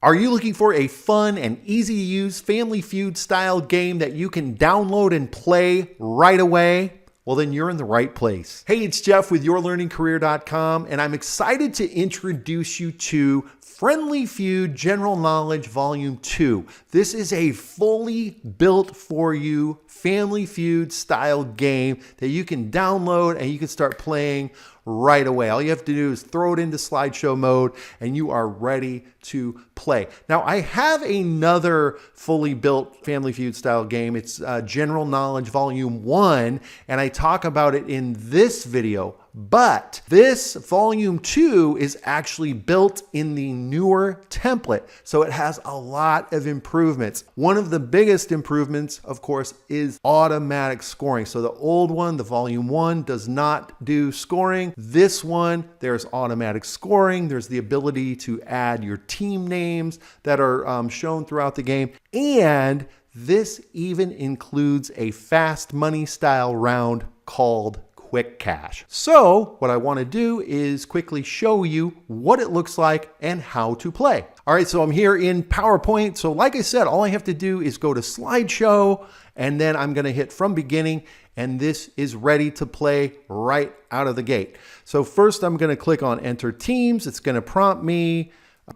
Are you looking for a fun and easy to use Family Feud style game that you can download and play right away? Well, then you're in the right place. Hey, it's Jeff with YourLearningCareer.com, and I'm excited to introduce you to Friendly Feud General Knowledge Volume 2. This is a fully built for you Family Feud style game that you can download and you can start playing right away. All you have to do is throw it into slideshow mode and you are ready to play. Now, I have another fully built Family Feud style game. It's General Knowledge Volume 1, and I talk about it in this video. But this Volume 2 is actually built in the newer template, so it has a lot of improvements. One of the biggest improvements, of course, is automatic scoring. So the old one, the Volume 1, does not do scoring. This one, there's automatic scoring. There's the ability to add your team names that are shown throughout the game. And this even includes a fast money style round called Quick Cash. So what I want to do is quickly show you what it looks like and how to play. All right, so I'm here in PowerPoint. So like I said, all I have to do is go to slideshow, and then I'm going to hit from beginning, and this is ready to play right out of the gate. So first I'm going to click on enter teams. It's going to prompt me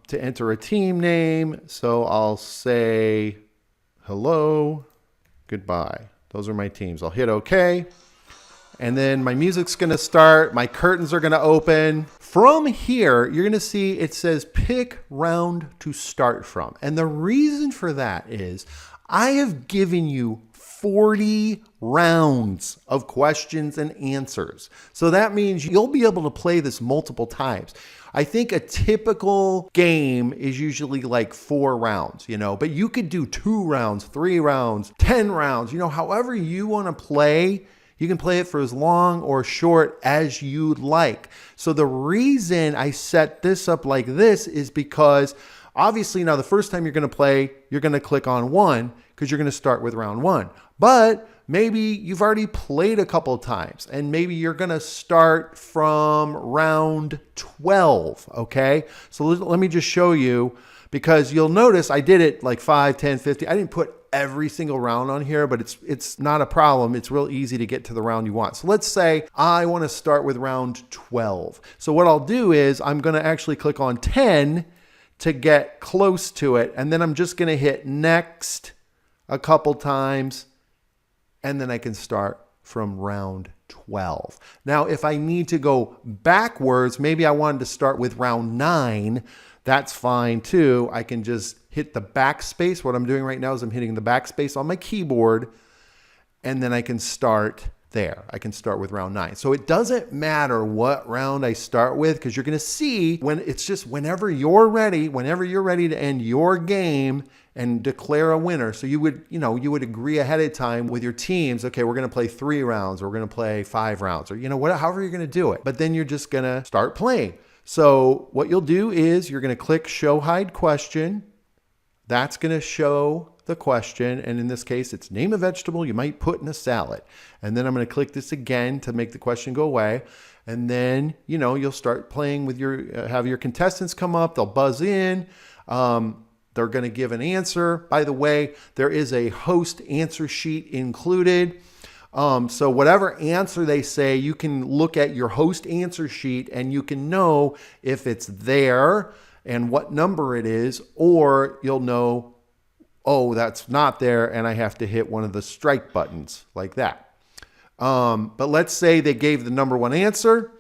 to enter a team name. So I'll say hello, goodbye. Those are my teams. I'll hit OK. And then my music's going to start. My curtains are going to open. From here, you're going to see it says pick round to start from. And the reason for that is I have given you 40 rounds of questions and answers. So that means you'll be able to play this multiple times. I think a typical game is usually like 4 rounds, but you could do 2 rounds, 3 rounds, 10 rounds, however you want to play. You can play it for as long or short as you'd like. So the reason I set this up like this is because obviously now the first time you're going to play, you're going to click on 1 because you're going to start with round 1. But maybe you've already played a couple of times and maybe you're going to start from round 12. Okay. So let me just show you, because you'll notice I did it like 5, 10, 50. I didn't put every single round on here, but it's not a problem. It's real easy to get to the round you want. So let's say I want to start with round 12. So what I'll do is I'm going to actually click on 10 to get close to it. And then I'm just going to hit next a couple times. And then I can start from round 12. Now, if I need to go backwards, maybe I wanted to start with round 9. That's fine too. I can just hit the backspace. What I'm doing right now is I'm hitting the backspace on my keyboard, and then I can start there. I can start with round 9. So it doesn't matter what round I start with, because you're going to see when it's just whenever you're ready to end your game and declare a winner. So you would agree ahead of time with your teams. Okay, we're going to play 3 rounds, or we're going to play 5 rounds, or however you're going to do it. But then you're just going to start playing. So what you'll do is you're going to click show hide question. That's going to show the question. And in this case, it's name a vegetable you might put in a salad. And then I'm going to click this again to make the question go away. And then, you'll start playing with have your contestants come up. They'll buzz in. They're going to give an answer. By the way, there is a host answer sheet included. So whatever answer they say, you can look at your host answer sheet and you can know if it's there and what number it is, or you'll know, oh, that's not there and I have to hit one of the strike buttons like that. But let's say they gave the number 1 answer,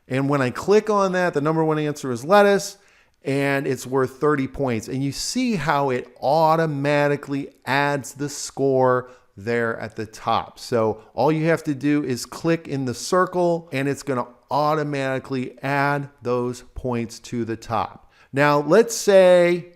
and when I click on that, the number 1 answer is lettuce, and it's worth 30 points. And you see how it automatically adds the score there at the top. So all you have to do is click in the circle and it's going to automatically add those points to the top. Now, let's say,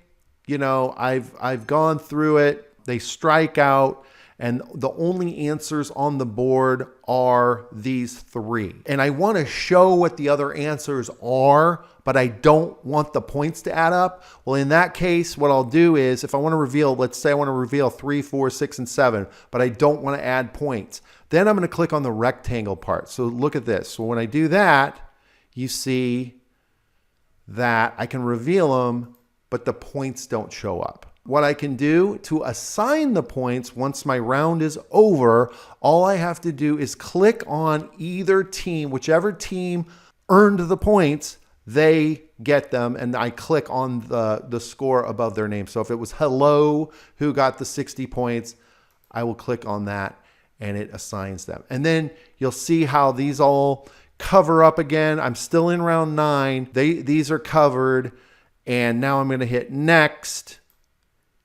I've gone through it, they strike out, and the only answers on the board are these 3. And I want to show what the other answers are, but I don't want the points to add up. Well, in that case, what I'll do is if I want to reveal, let's say I want to reveal 3, 4, 6, and 7, but I don't want to add points. Then I'm going to click on the rectangle part. So look at this. So when I do that, you see that I can reveal them but the points don't show up. What I can do to assign the points once my round is over, all I have to do is click on either team, whichever team earned the points, they get them, and I click on the score above their name. So if it was Hello who got the 60 points, I will click on that and it assigns them. And then you'll see how these all cover up again. I'm still in round 9. These are covered, and now I'm going to hit next.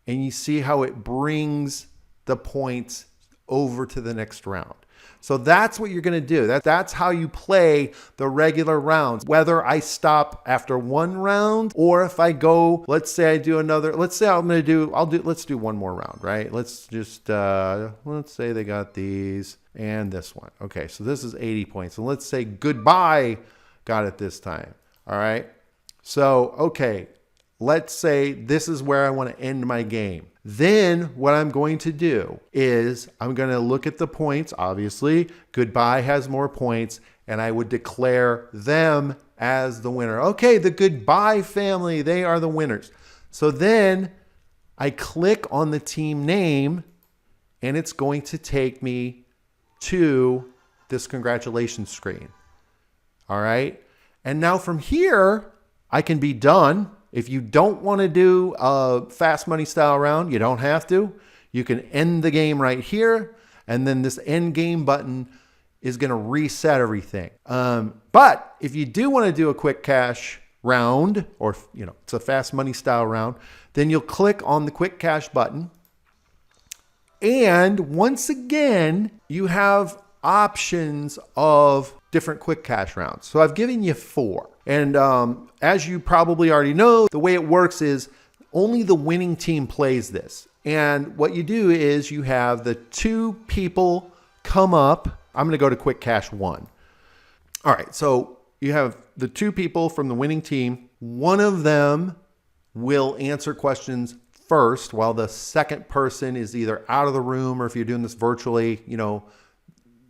And you see how it brings the points over to the next round. So that's what you're going to do. That's how you play the regular rounds. Whether I stop after one round or if I go, let's say I do another, let's say let's do one more round, right? Let's just, let's say they got these and this one. Okay, so this is 80 points. And let's say Goodbye got it this time. All right. So, okay. Let's say this is where I want to end my game. Then what I'm going to do is I'm going to look at the points. Obviously, Goodbye has more points, and I would declare them as the winner. Okay, the Goodbye family, they are the winners. So then I click on the team name, and it's going to take me to this congratulations screen. All right. And now from here, I can be done. If you don't want to do a fast money style round, you don't have to. You can end the game right here. And then this end game button is going to reset everything. But if you do want to do a quick cash round, or it's a fast money style round, then you'll click on the quick cash button. And once again, you have options of different quick cash rounds. So I've given you 4. And as you probably already know, the way it works is only the winning team plays this. And what you do is you have the 2 people come up. I'm going to go to quick cash 1. All right. So you have the 2 people from the winning team. One of them will answer questions first while the second person is either out of the room, or if you're doing this virtually,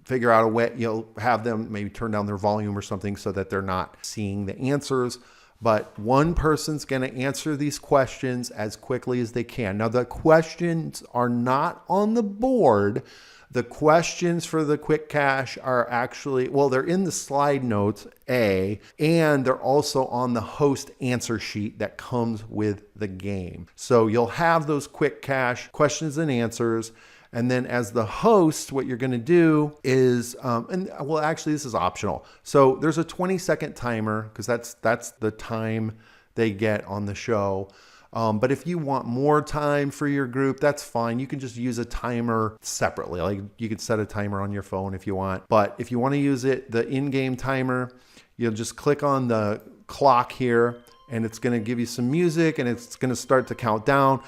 figure out a way, have them maybe turn down their volume or something so that they're not seeing the answers. But one person's going to answer these questions as quickly as they can. Now, the questions are not on the board. The questions for the quick cash are actually, they're in the slide notes, and they're also on the host answer sheet that comes with the game. So you'll have those quick cash questions and answers. And then as the host, what you're going to do is, actually this is optional. So there's a 20-second timer because that's the time they get on the show. But if you want more time for your group, that's fine. You can just use a timer separately. Like you could set a timer on your phone if you want. But if you want to use it, the in-game timer, you'll just click on the clock here, and it's going to give you some music, and it's going to start to count down.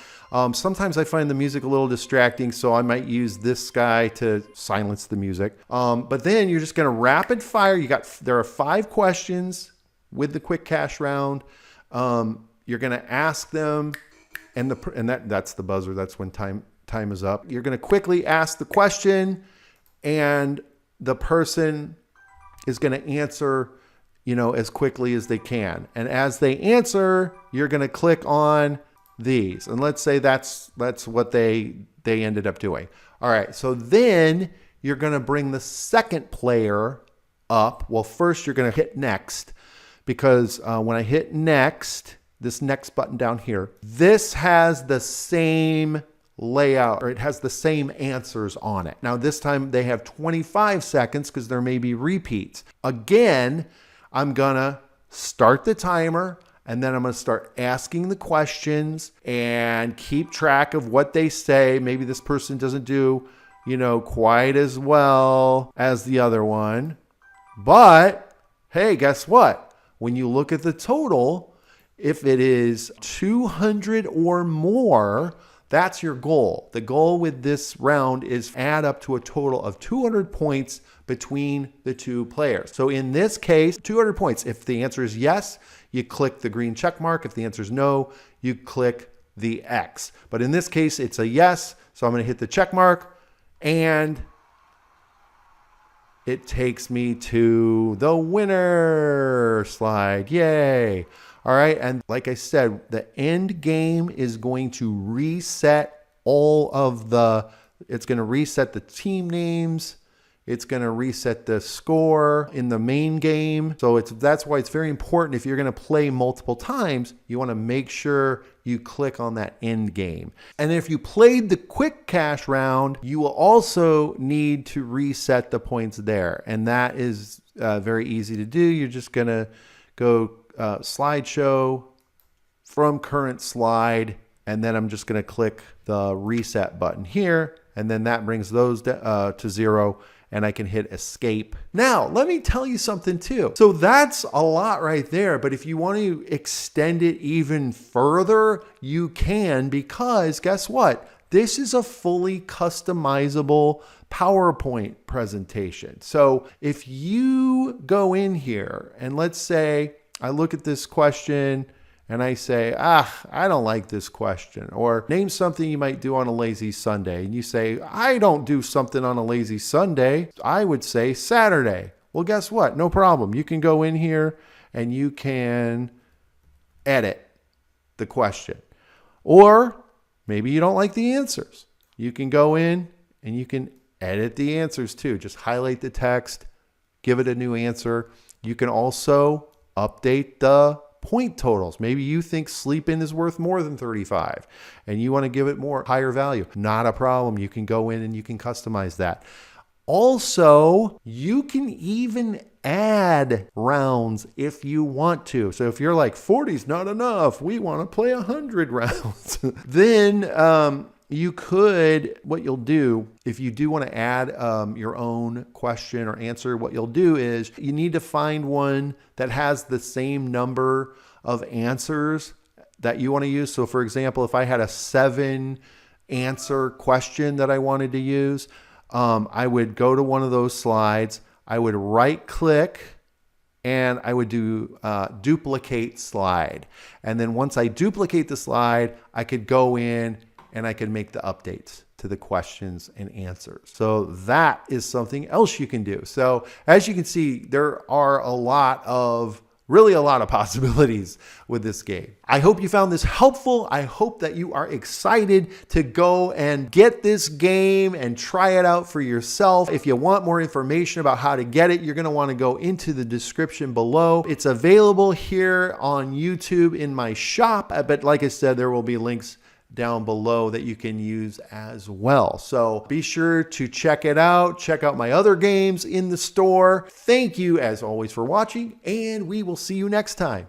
Sometimes I find the music a little distracting, so I might use this guy to silence the music. But then you're just going to rapid fire. There are 5 questions with the quick cash round. You're going to ask them, and that's the buzzer. That's when time is up. You're going to quickly ask the question, and the person is going to answer as quickly as they can. And as they answer, you're going to click on these. And let's say that's what they ended up doing. All right. So then you're going to bring the second player up. Well, first you're going to hit next, because when I hit next, this next button down here, this has the same layout, or it has the same answers on it. Now this time they have 25 seconds because there may be repeats. Again, I'm going to start the timer, and then I'm going to start asking the questions and keep track of what they say. Maybe this person doesn't do, quite as well as the other one. But hey, guess what? When you look at the total, if it is 200 or more, that's your goal. The goal with this round is add up to a total of 200 points between the 2 players. So in this case, 200 points. If the answer is yes, you click the green check mark. If the answer is no, you click the X. But in this case, it's a yes. So I'm going to hit the check mark, and it takes me to the winner slide. Yay. All right. And like I said, the end game is going to reset it's going to reset the team names. It's going to reset the score in the main game. So that's why it's very important if you're going to play multiple times, you want to make sure you click on that end game. And if you played the quick cash round, you will also need to reset the points there. And that is very easy to do. You're just going to go slideshow from current slide, and then I'm just going to click the reset button here, and then that brings those to 0, and I can hit escape. Now, let me tell you something too. So that's a lot right there, but if you want to extend it even further, you can, because guess what? This is a fully customizable PowerPoint presentation. So if you go in here and let's say I look at this question and I say, I don't like this question. Or name something you might do on a lazy Sunday. And you say, I don't do something on a lazy Sunday. I would say Saturday. Well, guess what? No problem. You can go in here and you can edit the question. Or maybe you don't like the answers. You can go in and you can edit the answers too. Just highlight the text, give it a new answer. You can also update the point totals. Maybe you think sleep in is worth more than 35 and you want to give it more higher value. Not a problem. You can go in and you can customize that. Also, you can even add rounds if you want to. So if you're like 40 is not enough, we want to play 100 rounds, then you could, what you'll do, if you do want to add your own question or answer, what you'll do is you need to find one that has the same number of answers that you want to use. So for example, if I had a 7 answer question that I wanted to use, I would go to one of those slides, I would right click, and I would do duplicate slide. And then once I duplicate the slide, I could go in and I can make the updates to the questions and answers. So that is something else you can do. So as you can see, there are really a lot of possibilities with this game. I hope you found this helpful. I hope that you are excited to go and get this game and try it out for yourself. If you want more information about how to get it, you're going to want to go into the description below. It's available here on YouTube in my shop, but like I said, there will be links down below that you can use as well. So be sure to check it out. Check out my other games in the store. Thank you as always for watching, and we will see you next time.